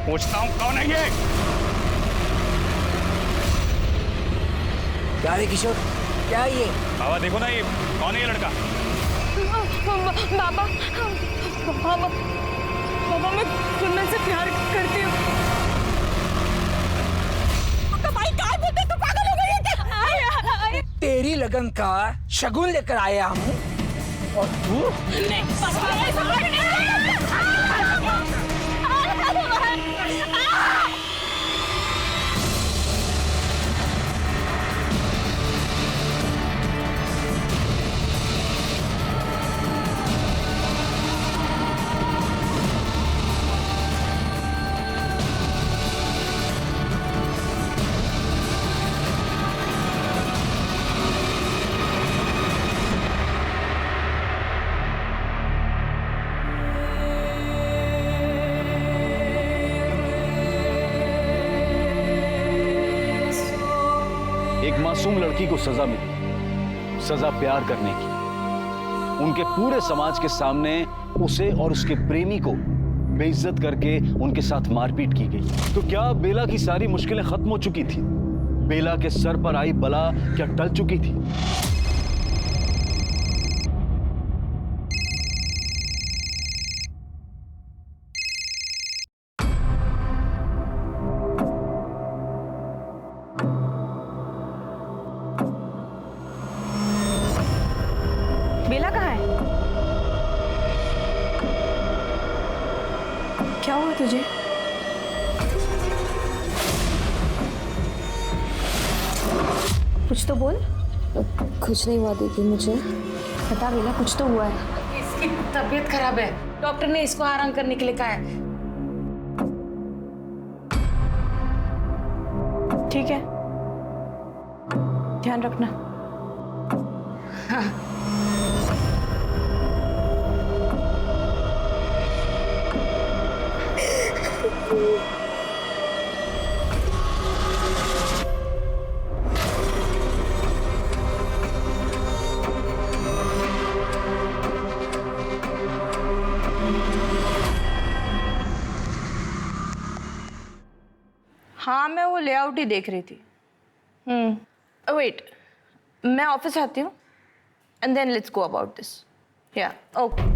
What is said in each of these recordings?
पूछता हूँ कौन है ये? क्या है किशोर, क्या है ये? बाबा देखो ना, ये कौन है ये लड़का? बाबा, बाबा, बाबा मैं कुंदन से प्यार करती हूँ। तो भाई क्या बोलते, तू पागल हो गई है क्या? तेरी लगन का शगुन लेकर आया हूँ और तू एक मासूम लड़की को सजा मिली, सजा प्यार करने की। उनके पूरे समाज के सामने उसे और उसके प्रेमी को बेइज्जत करके उनके साथ मारपीट की गई। तो क्या बेला की सारी मुश्किलें खत्म हो चुकी थी? बेला के सर पर आई बला क्या टल चुकी थी? बेला कहाँ है? क्या हुआ तुझे? कुछ तो बोल। कुछ नहीं हुआ दीदी, मुझे बता बेला, कुछ तो हुआ है। इसकी तबीयत खराब है, डॉक्टर ने इसको आराम करने के लिए कहा है। ठीक है, ध्यान रखना। हाँ। हाँ, मैं वो लेआउट ही देख रही थी। वेट, मैं ऑफिस आती हूँ and then let's go about this. या ओके।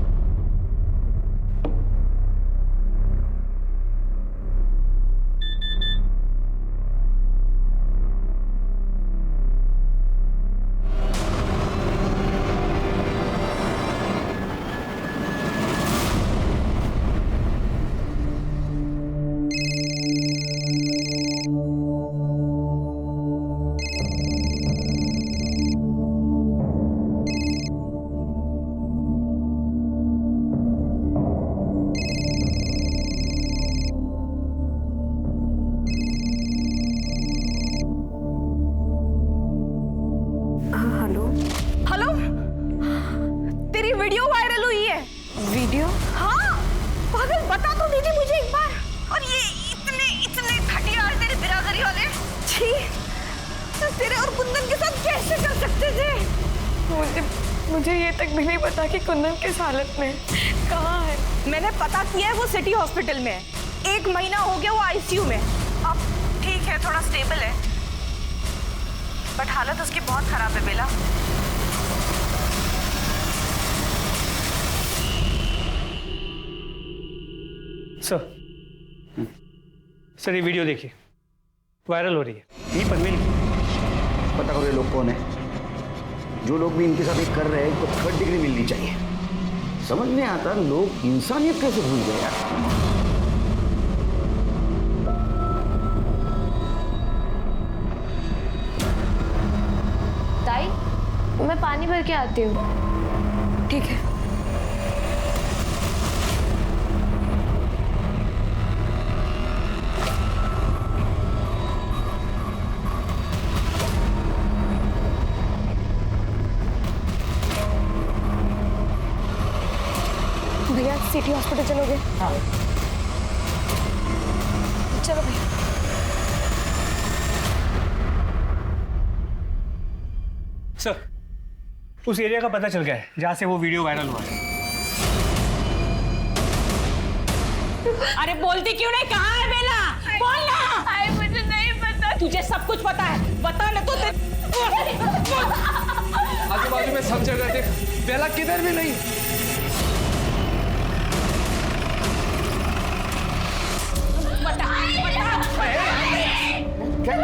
हेलो हेलो, तेरी वीडियो वायरल हुई है। वीडियो? हाँ पागल, बता तो दीदी मुझे एक बार। और ये इतने इतने घटिया है तेरे बिरादरी वाले। छी, तेरे और कुंदन के साथ कैसे कर सकते थे? मुझे ये तक भी नहीं पता कि कुंदन किस हालत में कहाँ है। मैंने पता किया है, वो सिटी हॉस्पिटल में है। 1 महीना हो गया वो आईसीयू में। अब ठीक है, थोड़ा स्टेबल है, बट हालत उसकी बहुत खराब है बेला। सर ये वीडियो देखिए, वायरल हो रही है। ये पनवेल की। पता करो ये लोग कौन है? जो लोग भी इनके साथ ये कर रहे हैं इनको 3rd डिग्री मिलनी चाहिए। समझ नहीं आता लोग इंसानियत कैसे भूल गए यार। मैं पानी भर के आती हूँ। ठीक है। भैया सिटी हॉस्पिटल चलोगे? हाँ। चलो भैया। सर उस एरिया का पता चल गया है जहाँ से वो वीडियो वायरल हुआ है। अरे बोलती क्यों नहीं, कहाँ है बेला? तुझे सब कुछ पता है, बता न तो आजू बाजू में सब जगह देख, बेला किधर भी नहीं। क्या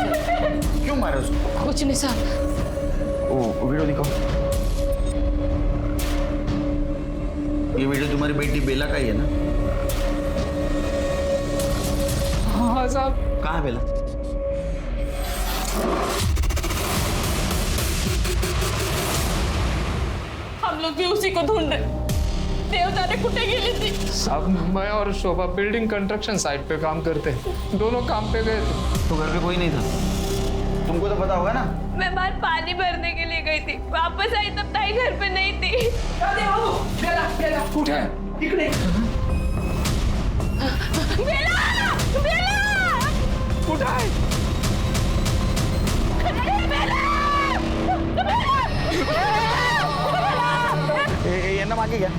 क्यों मारा उसको? कुछ नहीं साहब। ओ वीडियो दिखाओ। ये वीडियो तुम्हारी बेटी बेला का ही है ना? हाँ साहब। कहाँ है बेला? हम लोग भी उसी को ढूंढ रहे। देवता ने कुटे गेली थी। साहब मैं और शोभा बिल्डिंग कंस्ट्रक्शन साइट पे काम करते हैं, दोनों काम पे गए थे। तो घर पे कोई नहीं था? तुमको तो पता होगा ना? मैं बाहर पानी भरने के लिए गई थी, वापस आई तब ताई घर पे नहीं थी। बेला बेला कुठे है? इकडे बेला बेला कुठे है? यांना मागे घ्या.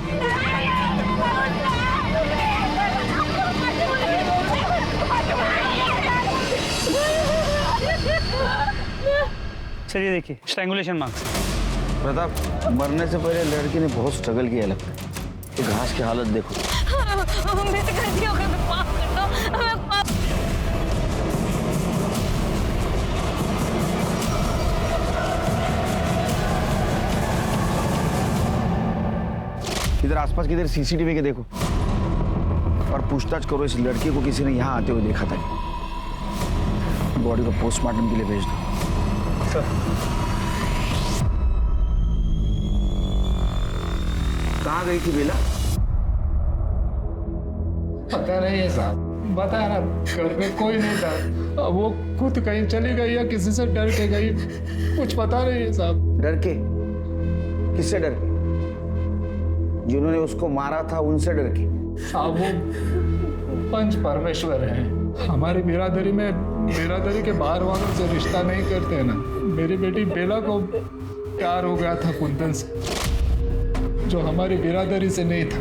चलिए देखिए, स्ट्रैंगुलेशन मार्क्स। प्रताप, मरने से पहले लड़की ने बहुत स्ट्रगल किया लगता है। ये घास की हालत देखो। मेरी गलती हो गई, मैं माफ कर दो। मैं माफ। इधर आसपास किधर सीसीटीवी के देखो और पूछताछ करो इस लड़की को किसी ने यहाँ आते हुए देखा था। बॉडी को पोस्टमार्टम के लिए भेज दो। कहाँ गई थी बेला? पता नहीं है साहब, बता रहा घर में कोई नहीं था। अब वो खुद कहीं चली गई या किसी से डर के गई, कुछ पता नहीं है साहब। डर के? किससे डर के? जिन्होंने उसको मारा था उनसे डर के? साहब वो पंच परमेश्वर हैं। हमारी बिरादरी के बाहर वालों से रिश्ता नहीं करते हैं ना। मेरी बेटी बेला को प्यार हो गया था कुंदन से, जो हमारी बिरादरी से नहीं था।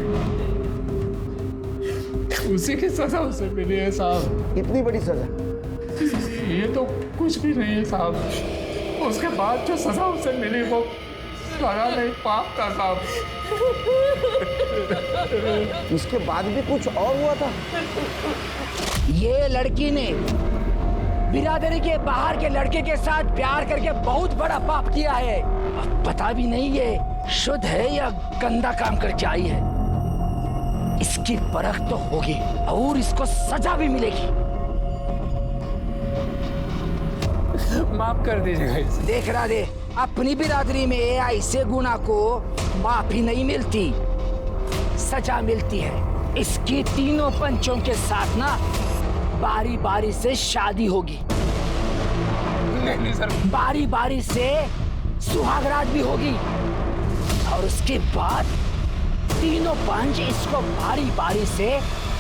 उसी की सजा उसे मिली है साहब। इतनी बड़ी सजा? ये तो कुछ भी नहीं है साहब। उसके बाद जो सजा उसे मिली वो सजा नहीं, पाप था साहब। इसके बाद भी कुछ और हुआ था? ये लड़की ने बिरादरी के बाहर के लड़के के साथ प्यार करके बहुत बड़ा पाप किया है। अब पता भी नहीं ये शुद्ध है या गंदा काम करके आई है। इसकी परख तो होगी और इसको सजा भी मिलेगी। माफ कर दीजिएगा इसे। देख रहा दे, अपनी बिरादरी में ऐसे गुनाह को माफी नहीं मिलती, सजा मिलती है। इसकी तीनों पंचों के साथ ना बारी बारी से शादी होगी। नहीं सर। बारी बारी से सुहागरात भी होगी और उसके बाद तीनों पंच इसको बारी बारी से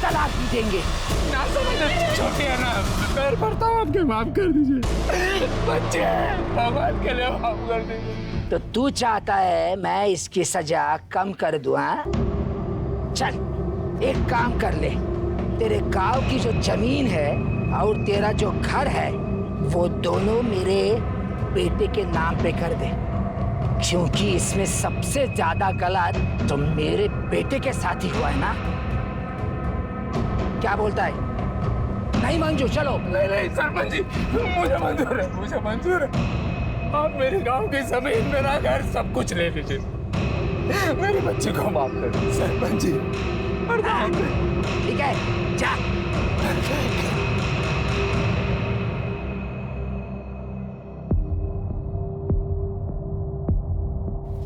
तलाक भी देंगे। ना समझ, छोटे है ना, पैर पड़ता हूँ आपके, माफ कर दीजिए। बच्चे भगवान के लिए माफ कर दीजिए। तो तू चाहता है मैं इसकी सजा कम कर दूं? हाँ? चल एक काम कर ले, तेरे गांव की जो जमीन है और तेरा जो घर है वो दोनों मेरे बेटे के नाम पे कर दे, क्योंकि इसमें सबसे ज्यादा गलत तो मेरे बेटे के साथ ही हुआ है ना। क्या बोलता है? नहीं मंजूर? चलो। नहीं सरपंच जी, मुझे मंजूर है, मुझे मंजूर है। आप मेरे गांव की जमीन, मेरा घर, सब कुछ ले लीजिए। मेरे बच्चे को माफ कर दीजिए सरपंच जी। ठीक है, जा।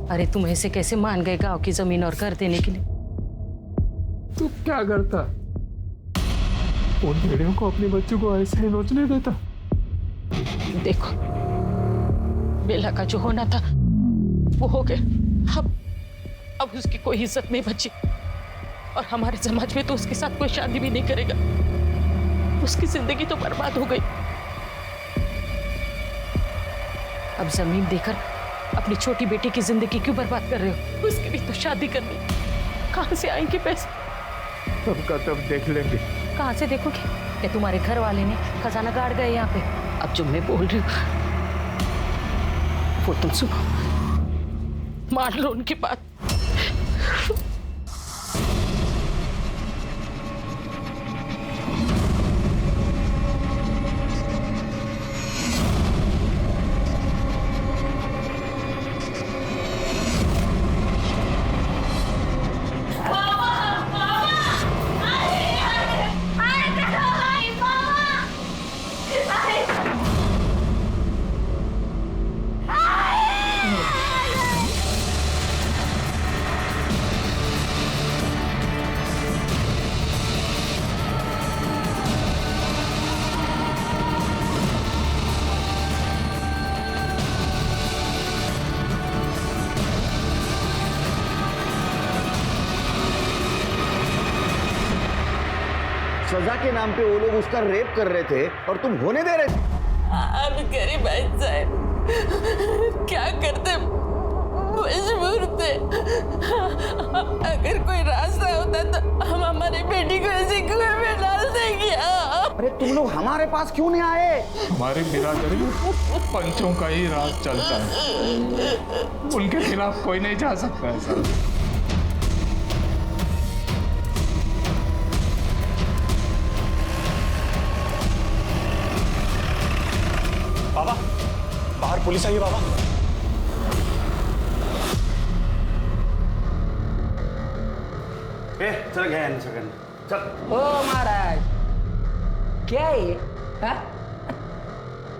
अरे तुम ऐसे कैसे मान गए गांव की जमीन और घर देने के लिए? तू क्या करता? उन भेड़ियों को अपने बच्चों को ऐसे ही नोचने देता? देखो, बेला का जो होना था वो हो गया। अब उसकी कोई इज्जत नहीं बची और हमारे समाज में तो उसके साथ कोई शादी भी नहीं करेगा। उसकी जिंदगी तो बर्बाद हो गई। अब जमीन देकर अपनी छोटी बेटी की जिंदगी क्यों बर्बाद कर रहे हो? उसकी भी तो शादी करनी। कहां से आएंगे पैसे? तब का तब देख लेंगे। कहां से देखोगे? क्या तुम्हारे घर वाले ने खजाना गाड़ गए यहाँ पे? अब जो मैं बोल रही हूँ वो तुम सुनो, मान लो उनकी बात। सजा के नाम पे वो लोग उसका रेप कर रहे थे और तुम होने दे रहे थे। अब गरीब भाई साहब क्या करते, मजबूर थे। अगर कोई रास्ता होता तो हम हमारी बेटी को ऐसे कुएं में डाल देंगे। अरे तुम लोग हमारे पास क्यों नहीं आए? हमारी बिरादरी में पंचों का ही राज चलता है, उनके खिलाफ कोई नहीं जा सकता है साहब। बाबा, बाहर पुलिस आई है बाबा। चल गया चल। ओ महाराज, क्या है ये? हाँ?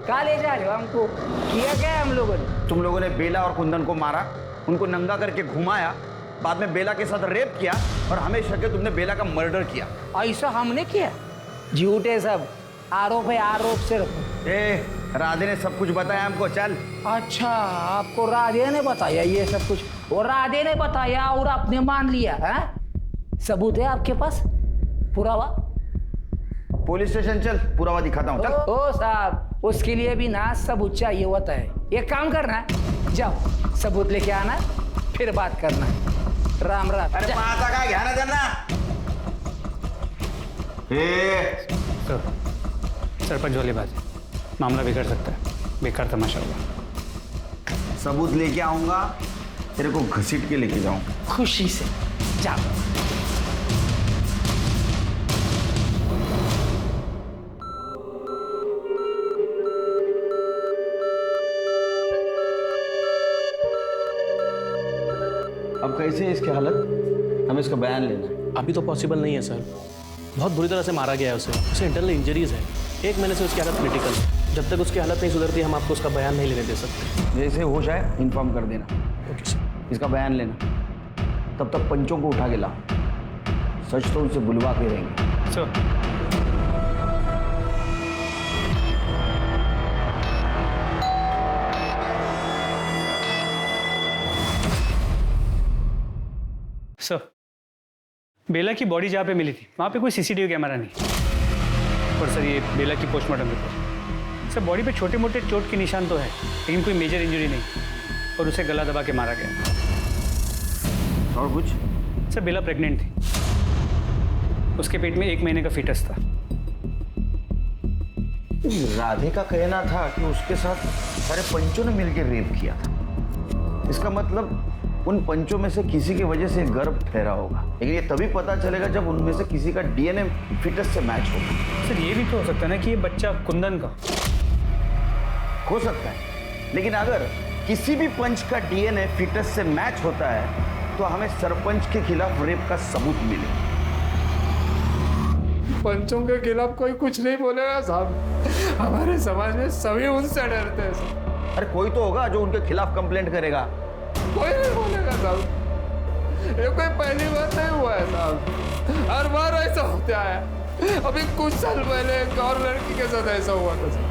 कहाँ ले जा रहे हो हमको? किया क्या है हम लोगों ने? तुम लोगों ने बेला और कुंदन को मारा, उनको नंगा करके घुमाया, बाद में बेला के साथ रेप किया और हमें शक है तुमने बेला का मर्डर किया। ऐसा हमने किया? झूठे सब, आरोप है, आरोप सिर्फ। राधे ने सब कुछ बताया हमको। चल। अच्छा, आपको राधे ने बताया ये सब कुछ? और राधे ने बताया और आपने मान लिया? है सबूत है आपके पास? पुरावा? पुलिस स्टेशन चल, पुरावा दिखाता हूँ। चल। ओ साहब, उसके लिए भी ना सबूत चाहिए होता है। एक काम करना है, जाओ सबूत लेके आना, फिर बात करना। राम राम। अरे माता का ध्यान देना। सरपंच वाली बात है, मामला बिगड़ सकता है, बेकार तमाशा होगा। सबूत लेके आऊंगा, तेरे को घसीट के लेके जाऊंगा। खुशी से जाओ। अब कैसे है इसकी हालत? हमें इसका बयान लेना है। अभी तो पॉसिबल नहीं है सर, बहुत बुरी तरह से मारा गया है उसे इंटरनल इंजरीज है। 1 महीने से उसकी हालत क्रिटिकल है। जब तक उसकी हालत नहीं सुधरती हम आपको उसका बयान नहीं लेने दे सकते। जैसे होश आए इन्फॉर्म कर देना। Okay sir. इसका बयान लेना, तब तक पंचों को उठा के ला। सच तो उनसे बुलवा के रहेंगे। सर, सर, बेला की बॉडी जहाँ पे मिली थी वहाँ पे कोई सीसीटीवी कैमरा नहीं। और सर, ये बेला की पोस्टमार्टम रिपोर्ट, सर बॉडी पे छोटे मोटे चोट के निशान तो है, लेकिन कोई मेजर इंजरी नहीं, और उसे गला दबा के मारा गया। और कुछ? सर, बेला प्रेग्नेंट थी, उसके पेट में 1 महीने का फीटस था। राधे का कहना था कि उसके साथ सारे पंचों ने मिलकर रेप किया था। इसका मतलब उन पंचों में से किसी की वजह से गर्भ ठहरा होगा, लेकिन ये तभी पता चलेगा जब उनमें से किसी का डीएनए फिटस से मैच होगा। सर, ये भी तो हो सकता है ना कि ये बच्चा कुंदन का हो सकता है, लेकिन अगर किसी भी पंच का डीएनए फिटस से मैच होता है तो हमें सरपंच के खिलाफ रेप का सबूत मिले। पंचों के खिलाफ कोई कुछ नहीं बोलेगा साहब, हमारे समाज में सभी उनसे डरते हैं साहब। अरे कोई तो होगा जो उनके खिलाफ कंप्लेंट करेगा। कोई नहीं बोलेगा साहब, ये कोई पहली बार नहीं हुआ है साहब, हर बार ऐसा होता है। अभी कुछ साल पहले एक और लड़की के साथ ऐसा हुआ था साहब।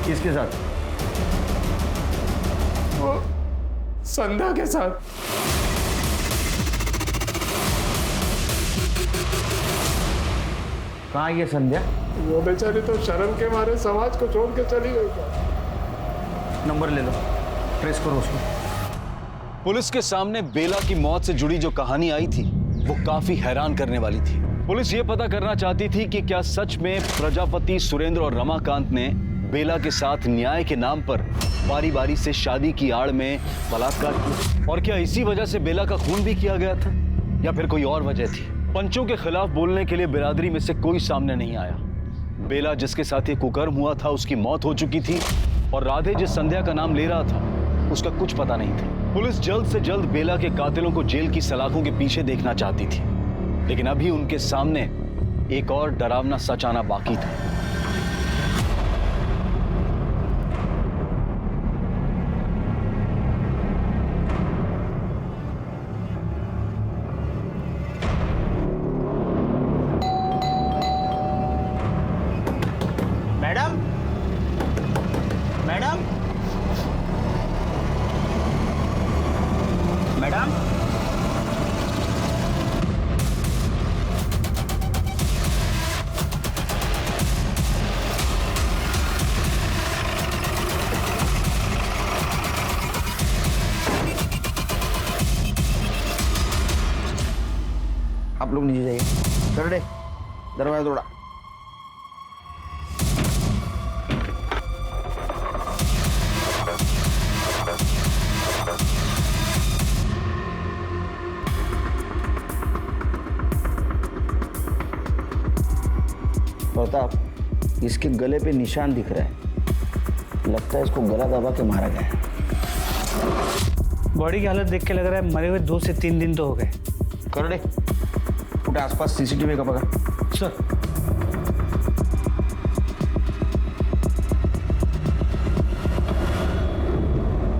किसके साथ? वो संध्या के साथ। कहाँ ये संध्या? वो बेचारी तो शर्म के मारे समाज को छोड़ के चली गई था। नंबर ले लो, ट्रेस करो उसको। पुलिस के सामने बेला की मौत से जुड़ी जो कहानी आई थी वो काफी हैरान करने वाली थी। पुलिस ये पता करना चाहती थी कि क्या सच में प्रजापति, सुरेंद्र और रमाकांत ने बेला के साथ न्याय के नाम पर बारी बारी से शादी की आड़ में बलात्कार किया, और क्या इसी वजह से बेला का खून भी किया गया था, या फिर कोई और वजह थी। पंचों के खिलाफ बोलने के लिए बिरादरी में से कोई सामने नहीं आया। बेला जिसके साथ ये कुकर्म हुआ था उसकी मौत हो चुकी थी, और राधे जिस संध्या का नाम ले रहा था उसका कुछ पता नहीं था। पुलिस जल्द से जल्द बेला के कातिलों को जेल की सलाखों के पीछे देखना चाहती थी, लेकिन अभी उनके सामने एक और डरावना सच आना बाकी था। मैडम, मैडम, मैडम, आप लोग नीचे जाइए। कर दे, दरवाजा तोड़ा। प्रताप, इसके गले पे निशान दिख रहा है। लगता है इसको गला दबा के मारा गया है। बॉडी की हालत देख के लग रहा है मरे हुए 2 से 3 दिन तो हो गए। कर दे, उठे आसपास सीसीटीवी का पकड़। सर,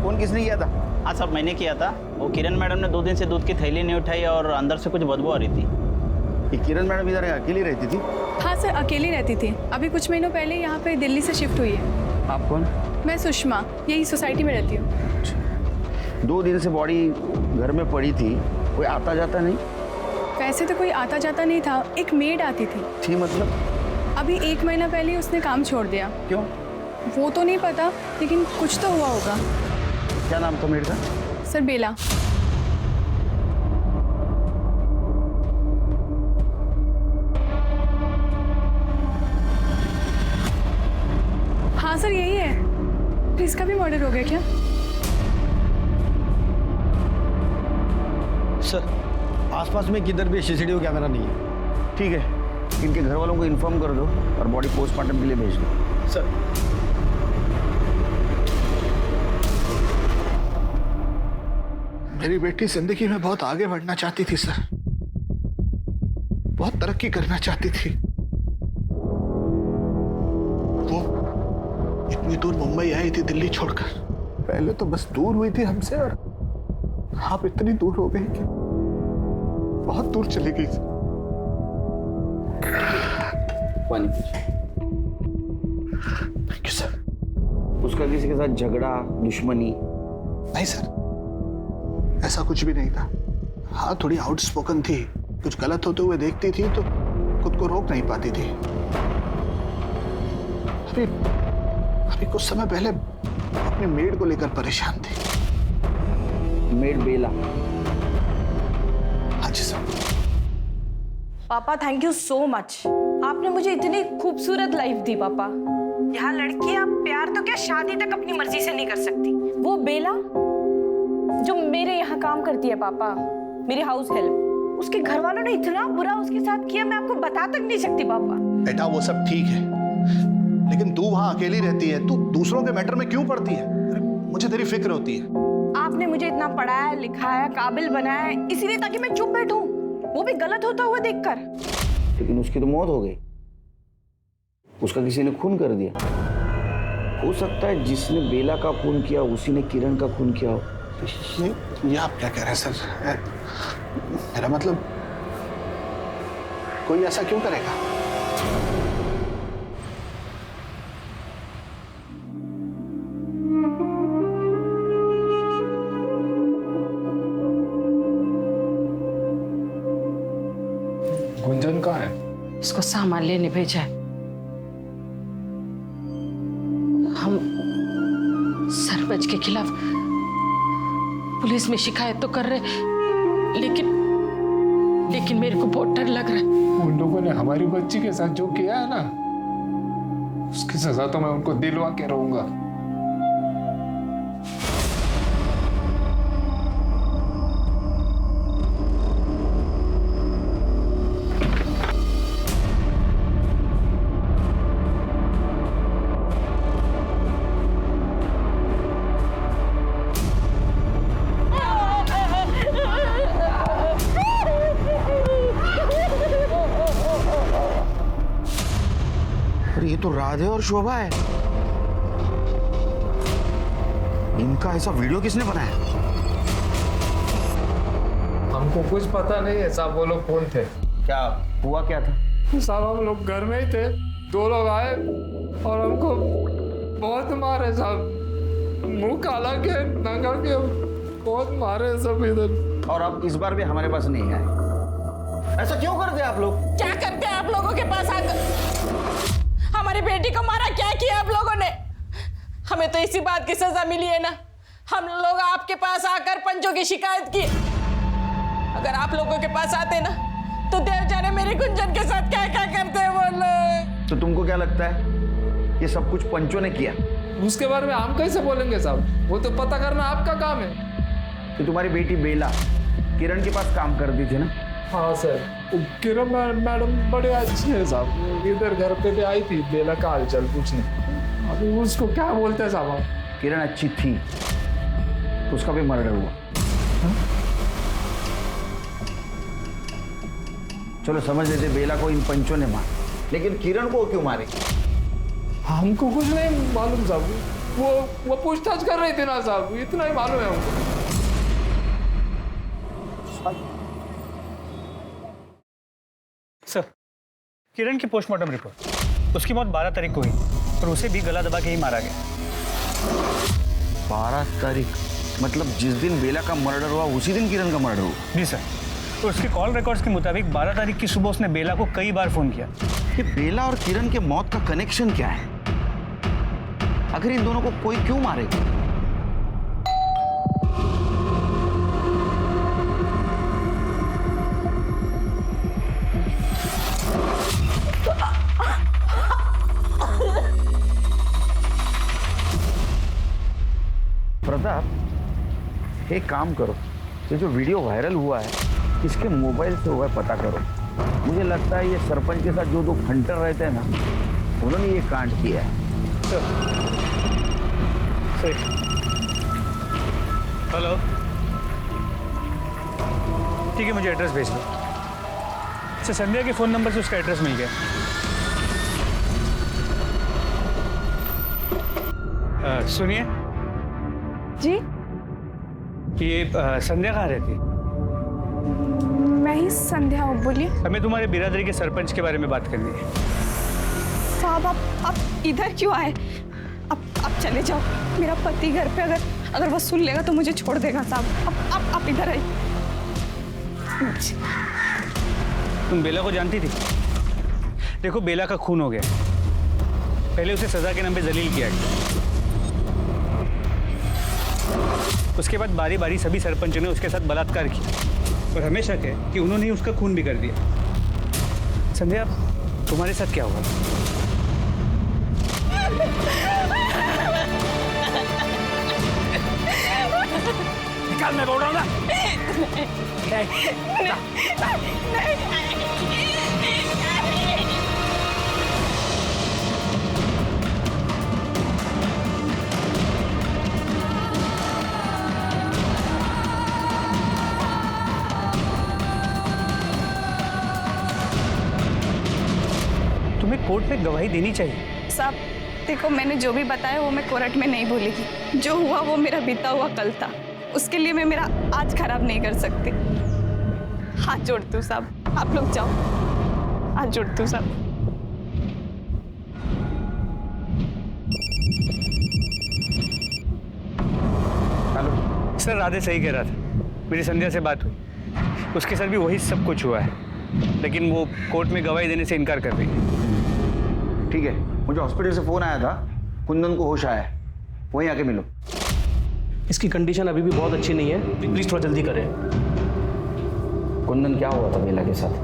फोन किसने किया था? हाँ सब मैंने किया था। वो किरण मैडम ने 2 दिन से दूध की थैली नहीं उठाई और अंदर से कुछ बदबू आ रही थी। ये किरण मैडम इधर अकेली रहती थी? हाँ सर, अकेली रहती थी। अभी कुछ महीनों पहले यहाँ पे दिल्ली से शिफ्ट हुई है। आप कौन? मैं सुषमा, यही सोसाइटी में रहती हूँ। 2 दिन से बॉडी घर में पड़ी थी, कोई आता जाता नहीं? वैसे तो कोई आता जाता नहीं था, एक मेड आती थी। थी मतलब? अभी 1 महीना पहले ही उसने काम छोड़ दिया। क्यों? वो तो नहीं पता, लेकिन कुछ तो हुआ होगा। क्या नाम था मेड का? सर, बेला। हाँ सर, यही है। तो इसका भी मर्डर हो गया क्या? सर, आसपास में किधर भी सीसीटीवी कैमरा नहीं है। ठीक है, इनके घर वालों को इन्फॉर्म कर दो और बॉडी पोस्टमार्टम के लिए भेज दो। सर, मेरी बेटी जिंदगी में बहुत आगे बढ़ना चाहती थी सर, बहुत तरक्की करना चाहती थी। वो इतनी दूर मुंबई आई थी दिल्ली छोड़कर। पहले तो बस दूर हुई थी हमसे, और आप इतनी दूर हो गई कि बहुत दूर चली गई। Thank you sir. उसका किसी के साथ झगड़ा, दुश्मनी? नहीं सर, ऐसा कुछ भी नहीं था। हाँ, थोड़ी आउटस्पोकन थी, कुछ गलत होते हुए देखती थी तो खुद को रोक नहीं पाती थी। अभी कुछ समय पहले अपने मेड को लेकर परेशान थी। मेड बेला? हाँ जी सर। पापा, थैंक यू सो मच। आपने मुझे इतनी खूबसूरत लाइफ दी पापा। यहाँ लड़कियां प्यार तो क्या, शादी तक अपनी मर्जी से नहीं कर सकती। वो बेला जो मेरे यहाँ काम करती है पापा, मेरी हाउस हेल्प, उसके घर वालों ने इतना बुरा उसके साथ किया, मैं आपको बता तक नहीं सकती पापा। बेटा वो सब ठीक है, लेकिन तू वहां अकेली रहती है, तू दूसरों के मैटर में क्यों पड़ती है? अरे मुझे तेरी फिक्र होती है। आपने मुझे इतना पढ़ाया लिखाया, काबिल बनाया, इसीलिए ताकि मैं चुप बैठूं, वो भी गलत होता हुआ देखकर। लेकिन उसकी तो मौत हो गई, उसका किसी ने खून कर दिया। हो सकता है जिसने बेला का खून किया उसी ने किरण का खून किया हो। ये आप क्या कह रहे हैं सर? मेरा मतलब कोई ऐसा क्यों करेगा? गुंजन कहाँ है? इसको सामान लेने भेजा है। हम सरपंच के खिलाफ पुलिस में शिकायत तो कर रहे, लेकिन लेकिन मेरे को बहुत डर लग रहा है। उन लोगों ने हमारी बच्ची के साथ जो किया है ना, उसकी सजा तो मैं उनको दिलवा के रहूंगा। ये तो राधे और शोभा है। इनका ऐसा वीडियो किसने बनाया? हमको कुछ पता नहीं है साहब, वो लोग कौन थे। क्या हुआ, क्या था? साहब हम लोग घर में ही थे, दो लोग आए और हमको बहुत मारे साहब, मुंह काला के नंगा के बहुत मारे सब इधर। और अब इस बार भी हमारे पास नहीं आए। ऐसा क्यों करते आप लोग? क्या करते हैं आप लोगों के पास आकर? हमारी बेटी को मारा, क्या किया आप लोगों ने? हमें तो इसी बात की सजा मिली है ना, हम लोग आपके पास आकर पंचों की शिकायत की। अगर आप लोगों के पास आते ना तो देव जाने मेरे गुंजन के साथ क्या क्या करते हैं वो लोग। तो तुमको क्या लगता है ये सब कुछ पंचों ने किया? उसके बारे में हम कैसे बोलेंगे साहब, वो तो पता करना आपका काम है। तो तुम्हारी बेटी बेला किरण के पास काम करती थी ना? हाँ सर, किरण मैडम बड़े अच्छे हैं साहब, इधर घर पे भी आई थी बेला का हालचाल पूछने। अभी उसको क्या बोलते हैं साहब? किरण अच्छी थी, उसका भी मर्डर हुआ। चलो समझ लेते बेला को इन पंचों ने मारा, लेकिन किरण को क्यों मारे? हमको कुछ नहीं मालूम साहब, वो पूछताछ कर रही थी ना साहब, इतना ही मालूम है हमको। सर, किरण की पोस्टमार्टम रिपोर्ट, उसकी मौत 12 तारीख को हुई और उसे भी गला दबा के ही मारा गया। 12 तारीख मतलब जिस दिन बेला का मर्डर हुआ उसी दिन किरण का मर्डर हुआ? जी सर, तो उसके कॉल रिकॉर्ड्स के मुताबिक 12 तारीख की सुबह उसने बेला को कई बार फोन किया। ये बेला और किरण के मौत का कनेक्शन क्या है? आखिर इन दोनों को कोई क्यों मारेगा? प्रताप, एक काम करो, ये जो वीडियो वायरल हुआ है किसके मोबाइल से हुआ है पता करो। मुझे लगता है ये सरपंच के साथ जो दो हंटर रहते हैं ना, उन्होंने ये कांड किया है। हेलो, ठीक है, मुझे एड्रेस भेज दो। अच्छा, संध्या के फ़ोन नंबर से उसका एड्रेस मिल गया। सुनिए जी, ये संध्या कहाँ रहती है? मैं ही संध्या हूँ, बोलिए। हमें तुम्हारे बिरादरी के सरपंच के बारे में बात करनी है। साहब आप इधर क्यों आए? आप चले जाओ, मेरा पति घर पे अगर वो सुन लेगा तो मुझे छोड़ देगा साहब। आप इधर आइए। तुम बेला को जानती थी? देखो, बेला का खून हो गया, पहले उसे सजा के नाम पे जलील किया गया, उसके बाद बारी बारी सभी सरपंचों ने उसके साथ बलात्कार किया और हमें शक है कि उन्होंने ही उसका खून भी कर दिया। संध्या, तुम्हारे साथ क्या हुआ? निकाल, मैं बोल रहा हूँ ना। तुम्हें कोर्ट में गवाही देनी चाहिए। साहब देखो, मैंने जो भी बताया वो मैं कोर्ट में नहीं भूलेगी। जो हुआ वो मेरा बीता हुआ कल था, उसके लिए मैं मेरा आज खराब नहीं कर सकती। हाथ जोड़ती हूँ साहब, आप लोग जाओ। हाथ जोड़ती हूँ साहब। हेलो सर, राधे सही कह रहा था, मेरी संध्या से बात हुई, उसके साथ भी वही सब कुछ हुआ है, लेकिन वो कोर्ट में गवाही देने से इनकार कर रही है। ठीक है, मुझे हॉस्पिटल से फोन आया था, कुंदन को होश आया है, वहीं आके मिलो। इसकी कंडीशन अभी भी बहुत अच्छी नहीं है, प्लीज थोड़ा जल्दी करें। कुंदन, क्या हुआ था बेला के साथ?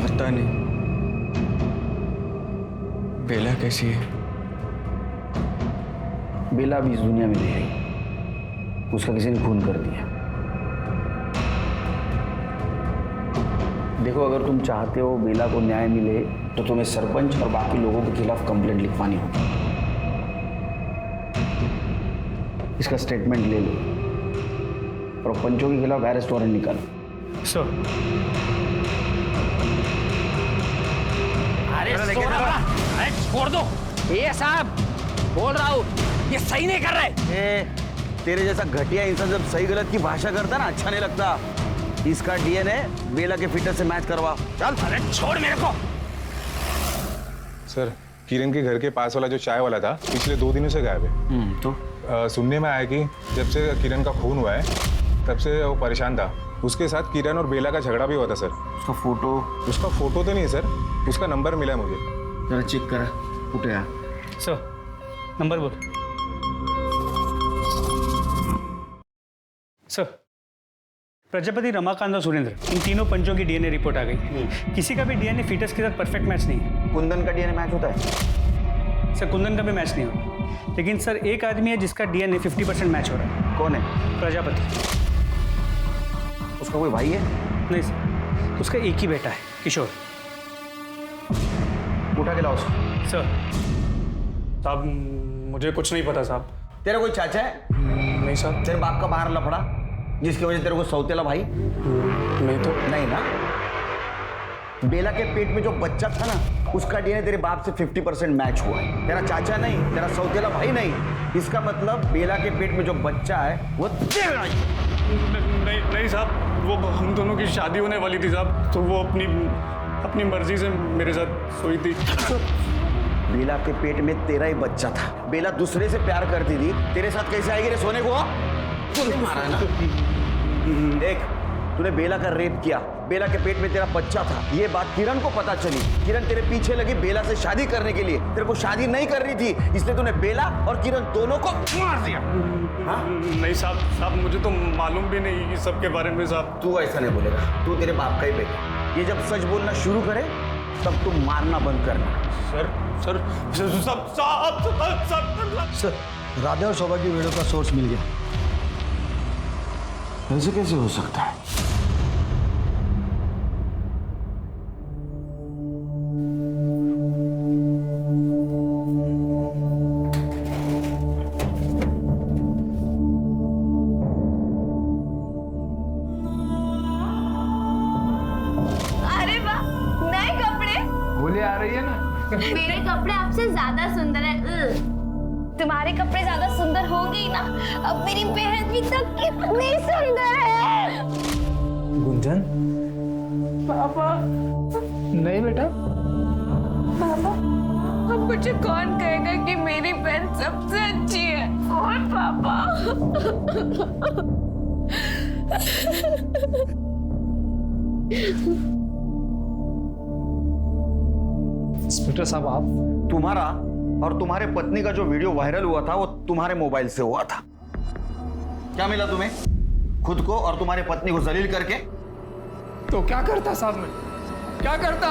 पता नहीं। बेला कैसी है? बेला अभी इस दुनिया में नहीं रही, उसका किसी ने खून कर दिया। देखो, अगर तुम चाहते हो बेला को न्याय मिले तो तुम्हें सरपंच और बाकी लोगों के खिलाफ कंप्लेंट लिखवानी होगी। इसका स्टेटमेंट ले लो और पंचों के खिलाफ अरेस्ट वारंट निकालो। सर, अरे छोड़ दो। ये साहब बोल रहा हूँ, ये सही नहीं कर रहे। तेरे जैसा घटिया इंसान जब सही गलत की भाषा करता ना, अच्छा नहीं लगता। इसका डीएनए बेला के फिटनेस से मैच करवा। चल। अरे छोड़ मेरे को। सर, किरण के घर के पास वाला जो चाय वाला था पिछले 2 दिनों से गायब है। तो सुनने में आया कि जब से किरण का खून हुआ है तब से वो परेशान था। उसके साथ किरण और बेला का झगड़ा भी हुआ था सर। उसका फोटो तो नहीं सर, उसका नंबर मिला मुझे। जरा चेक करा। उठे यार। सर, नंबर बोल। सर, प्रजापति, रमाकांत और सुरेंद्र, इन तीनों पंचों की डीएनए रिपोर्ट आ गई। किसी का भी डीएनए फीटस के साथ परफेक्ट मैच नहीं है। कुंदन का डीएनए मैच होता है? सर, कुंदन का भी मैच नहीं होता, लेकिन सर एक आदमी है जिसका डीएनए 50% मैच हो रहा है। कौन है? प्रजापति। उसका कोई भाई है? नहीं सर, उसका एक ही बेटा है, किशोर। उठा के लाओ उसको। सर। साहब, मुझे कुछ नहीं पता साहब। तेरा कोई चाचा है? नहीं साहब। तेरे बाप का बाहर लफड़ा जिसकी वजह से तेरे को सौतेला भाई? नहीं तो। नहीं ना। बेला के पेट में जो बच्चा था ना, उसका डीएनए तेरे बाप से 50% मैच हुआ है। तेरा चाचा नहीं, तेरा सौतेला भाई नहीं। इसका मतलब बेला के पेट में जो बच्चा है वो तेरा नहीं। नहीं साहब, वो हम दोनों की शादी होने वाली थी साहब, तो वो अपनी मर्जी से मेरे साथ सोई थी। बेला के पेट में तेरा ही बच्चा था। बेला दूसरे से प्यार करती थी, तेरे साथ कैसे आएगी रे सोने को? मारा ना। देख, तूने बेला का रेप किया, बेला के पेट में तेरा बच्चा था। ये बात किरण को पता चली। किरण तेरे पीछे लगी बेला से शादी करने के लिए। तेरे को शादी नहीं कर रही थी, इसलिए तूने बेला और किरण दोनों को मार दिया। हाँ? नहीं साहब, मुझे तो मालूम भी नहीं इस सब के बारे में साहब। तू ऐसा नहीं बोलेगा, तू तेरे बाप का ही बेटा। ये जब सच बोलना शुरू करे तब तुम मारना बंद करना। सर, राधे और शोभा की वीडियो का सोर्स मिल गया। ऐसे कैसे हो सकता है? अरे वाह, नए कपड़े। होली आ रही है ना। मेरे कपड़े आपसे ज्यादा सुंदर है। तुम्हारे कपड़े ज्यादा सुंदर होंगे ही ना। अब मेरी बहन भी तो कितनी सुंदर है। गुंजन। पापा। नहीं बेटा। पापा, अब मुझे कौन कहेगा कि मेरी बहन सबसे अच्छी है? और पापा। इंस्पेक्टर साहब, आप। तुम्हारा और तुम्हारे पत्नी का जो वीडियो वायरल हुआ था वो तुम्हारे मोबाइल से हुआ था। क्या मिला तुम्हें? खुद को और तुम्हारे पत्नी को जलील करके। तो क्या करता साहब मैं? क्या करता?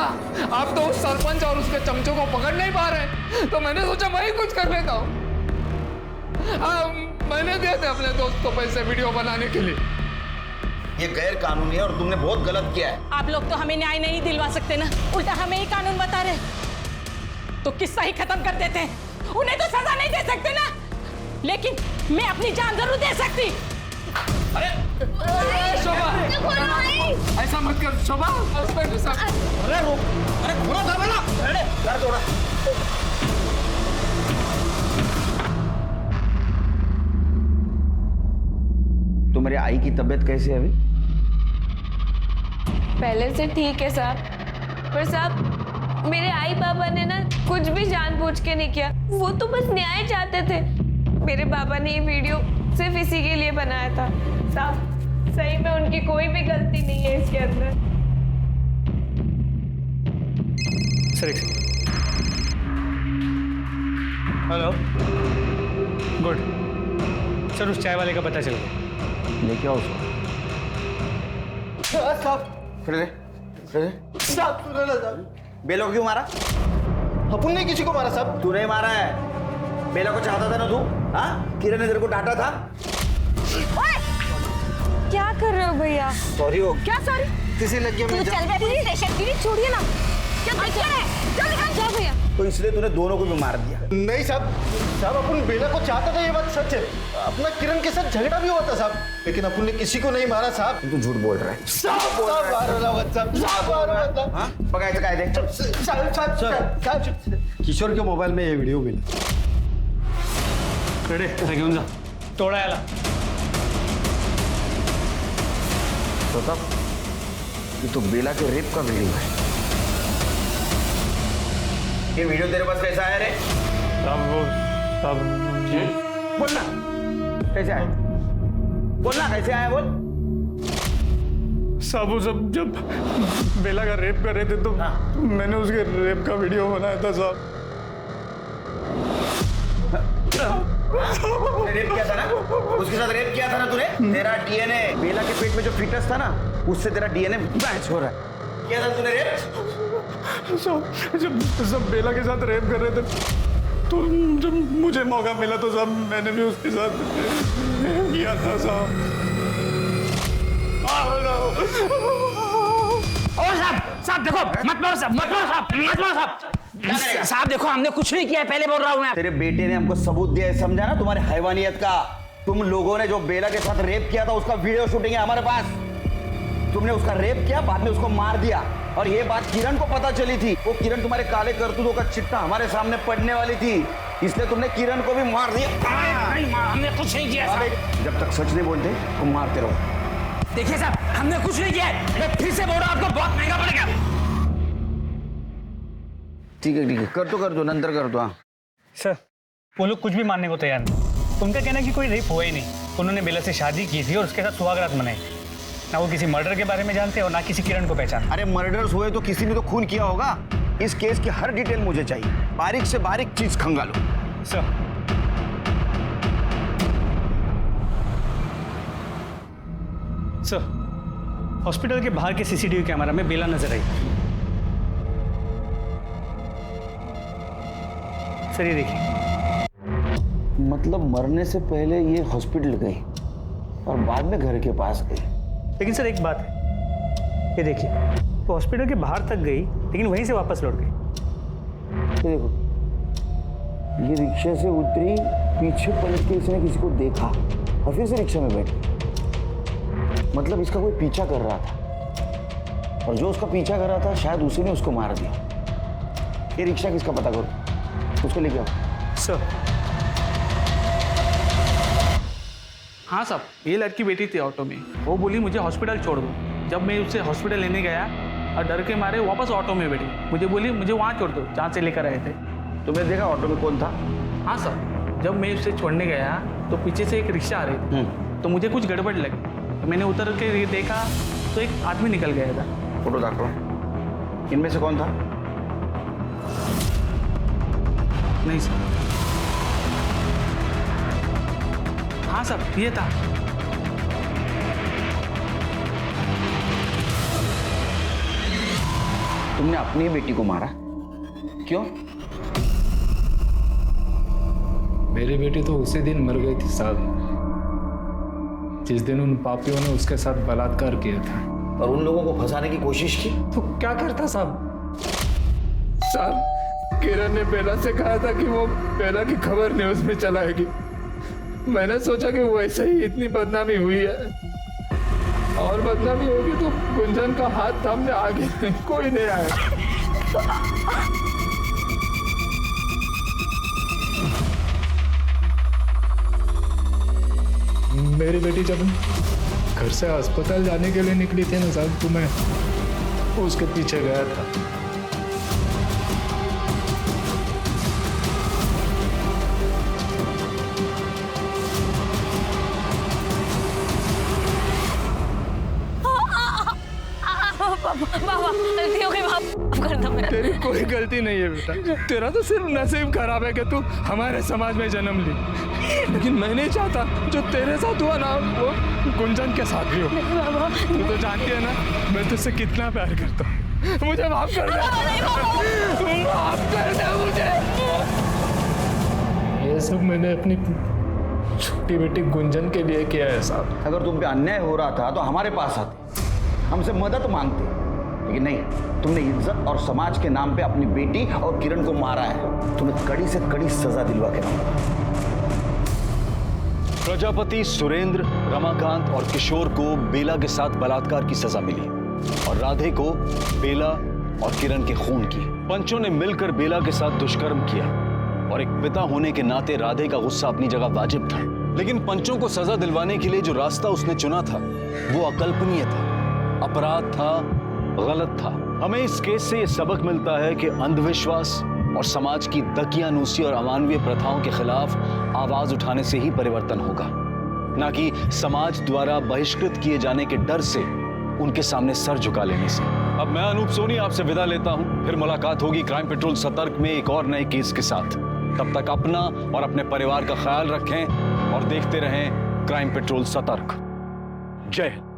आप तो उस सरपंच और उसके चमचों को पकड़ नहीं पा रहे, तो मैंने सोचा मैं ही कुछ कर लेता हूँ। मैंने दिए थे अपने दोस्त को पैसे वीडियो बनाने के लिए। ये गैर कानूनी है और तुमने बहुत गलत किया है। आप लोग तो हमें न्याय नहीं दिलवा सकते ना, उल्टा हमें ही कानून बता रहे। तो किस्सा ही खत्म कर देते हैं। उन्हें तो सजा नहीं दे सकते ना, लेकिन मैं अपनी जान जरूर दे सकती। अरे शोभा, ऐसा मत कर शोभा। इंस्पेक्टर साहब, अरे रोक, अरे थोड़ा सा बना, अरे कर थोड़ा। तुम्हारे आई की तबीयत कैसी है अभी? पहले से ठीक है साहब, पर साहब मेरे आई बाबा ने ना कुछ भी जानबूझ के नहीं किया। वो तो बस न्याय चाहते थे। मेरे बाबा ने ये वीडियो सिर्फ इसी के लिए बनाया था। साहब, सही में उनकी कोई भी गलती नहीं है इसके अंदर। Sir, hello. गुड सर, उस चाय वाले का पता चल गया। लेके आओ उसको। खड़े साहब सुनो ना साहब। बेला को क्यों मारा? अपन ने किसी को मारा साहब? तूने मारा है। बेला को चाहता था ना तू? हाँ, किरण ने तेरे को डांटा था। क्या कर रहे हो भैया? सॉरी हो। क्या सॉरी? किसी लग गया मुझे। चल बैठी स्टेशन की, छोड़िए ना। क्या बच्चा है? चल निकल जाओ भैया। तो इसलिए तूने दोनों को भी मार दिया। नहीं साहब, साहब अपन बेला को चाहता था, ये बात सच है। अपना किरण के साथ झगड़ा भी हुआ था साहब, लेकिन अपन ने किसी को नहीं मारा साहब। तू झूठ बोल रहा है। पकायचं काय ते? किशोर के मोबाईल में ये व्हिडिओ मिला। रेडे घेऊन जा, तोडा याला. प्रताप, ये तो बेला के रेप का वीडियो है। ये वीडियो तेरे पास कैसा आया रे? साहब बोलना कैसे आया? बोलना कैसे आया बोल। साहब वो जब बेला का रेप कर रहे थे तो मैंने उसके रेप का वीडियो बनाया था साहब। रेप किया था ना? उसके साथ रेप किया था ना तूने? तेरा डीएनए बेला के पेट में जो फीटस था ना, उससे तेरा डीएनए मैच हो रहा है। किया था तूने रेप? जब सब बेला के साथ रेप कर रहे थे तो जब मुझे मौका मिला तो साहब मैंने भी उसके साथ रेप किया था साहब। साहब देखो, मत मारो साहब, मत मारो साहब, मत मारो साहब। साहब देखो, हमने कुछ नहीं किया है, पहले बोल रहा हूँ मैं। तेरे बेटे ने हमको सबूत दिया है, समझा ना? तुम्हारे हैवानियत का। तुम लोगों ने जो बेला के साथ रेप किया था उसका वीडियो शूटिंग है हमारे पास। तुमने उसका रेप किया, बाद में उसको मार दिया, और ये बात किरण को पता चली थी। वो किरण तुम्हारे काले करतूतों का चिट्ठा हमारे सामने पड़ने वाली थी, इसलिए तुमने किरण को भी मार दिया। नहीं, हमने कुछ नहीं किया साहब। जब तक सच नहीं बोलते तुम मारते रहो। देखिए साहब, हमने कुछ नहीं किया है। मैं फिर से बोल रहा हूँ, आपको बहुत महंगा पड़ेगा। ठीक है, कर दो, नंतर कर दो। हाँ सर, वो लोग कुछ भी मानने को तैयार नहीं। उनका कहना है कि कोई रेप हुआ ही नहीं। उन्होंने बेला से शादी की थी और उसके साथ सुहागरात मनाई। ना वो किसी मर्डर के बारे में जानते और ना किसी किरण को पहचान। अरे मर्डर्स हुए तो किसी ने तो खून किया होगा। इस केस की हर डिटेल मुझे चाहिए, बारीक से बारीक चीज खंगालो। सर, हॉस्पिटल के बाहर के सीसीटीवी कैमरा में बेला नजर आई। सर ये देखिए। मतलब मरने से पहले ये हॉस्पिटल गई और बाद में घर के पास गई। लेकिन सर एक बात है, ये देखिए, वो हॉस्पिटल के बाहर तक गई लेकिन वहीं से वापस लौट गई। देखो, ये रिक्शा से उतरी, पीछे पलट के इसने किसी को देखा और फिर से रिक्शा में बैठ गई। मतलब इसका कोई पीछा कर रहा था, और जो उसका पीछा कर रहा था शायद उसी ने उसको मार दिया। ये रिक्शा किसका पता करो, उसको लेके आओ। सर, हाँ साहब, ये लड़की बैठी थी ऑटो में। वो बोली मुझे हॉस्पिटल छोड़ दो। जब मैं उसे हॉस्पिटल लेने गया और डर के मारे वापस ऑटो में बैठी, मुझे बोली मुझे वहाँ छोड़ दो जहाँ से लेकर आए थे। तुमने देखा ऑटो में कौन था? हाँ सर, जब मैं उसे छोड़ने गया तो पीछे से एक रिक्शा आ रही थी, तो मुझे कुछ गड़बड़ लगी। तो मैंने उतर के देखा तो एक आदमी निकल गया था। फोटो देखो, इनमें से कौन था? नहीं सर। हाँ सर, ये था। तुमने अपनी बेटी को मारा, क्यों? मेरी बेटी तो उसी दिन मर गई थी साहब, जिस दिन उन पापियों ने उसके साथ बलात्कार किया था। और उन लोगों को फंसाने की कोशिश की तो क्या करता साहब? साहब, किरण ने बेला से कहा था कि वो बेला की खबर न्यूज में चलाएगी। मैंने सोचा कि वैसे ही इतनी बदनामी हुई है, और बदनामी होगी तो गुंजन का हाथ थामने आगे कोई नहीं आएगा। मेरी बेटी जब घर से अस्पताल जाने के लिए निकली थी ना साहब, तो मैं उसके पीछे गया था। बाबा गलती हो गई, माफ कर दो मेरा। तेरी कोई गलती नहीं है बेटा, तेरा तो सिर्फ नसीब खराब है कि तू हमारे समाज में जन्म ली, लेकिन मैं नहीं चाहता जो तेरे साथ हुआ ना वो गुंजन के साथ भी हो। तू तो जानती है ना मैं तुझसे कितना प्यार करता हूँ, मुझे माफ कर दे, माफ कर दे मुझे। ये सब मैंने अपनी छोटी बेटी गुंजन के लिए किया है साहब। अगर तुम पे अन्याय हो रहा था तो हमारे पास आते, हमसे मदद मांगते, लेकिन नहीं, तुमने इज्जत और समाज के नाम पे अपनी बेटी और किरण को मारा है। तुम्हें कड़ी से कड़ी सजा दिलवा के रहूंगा। प्रजापति, सुरेंद्र, रमाकांत और किशोर को बेला के साथ बलात्कार की सजा मिली और राधे को बेला और किरण के खून की। पंचों ने मिलकर बेला के साथ दुष्कर्म किया और एक पिता होने के नाते राधे का गुस्सा अपनी जगह वाजिब था, लेकिन पंचों को सजा दिलवाने के लिए जो रास्ता उसने चुना था वो अकल्पनीय था, अपराध था, गलत था। हमें इस केस से ये सबक मिलता है कि अंधविश्वास और समाज की दकियानूसी और अमानवीय प्रथाओं के खिलाफ आवाज उठाने से ही परिवर्तन होगा, ना कि समाज द्वारा बहिष्कृत किए जाने के डर से उनके सामने सर झुका लेने से। अब मैं अनूप सोनी आपसे विदा लेता हूं, फिर मुलाकात होगी क्राइम पेट्रोल सतर्क में एक और नए केस के साथ। तब तक अपना और अपने परिवार का ख्याल रखें और देखते रहें क्राइम पेट्रोल सतर्क। जय हिंद।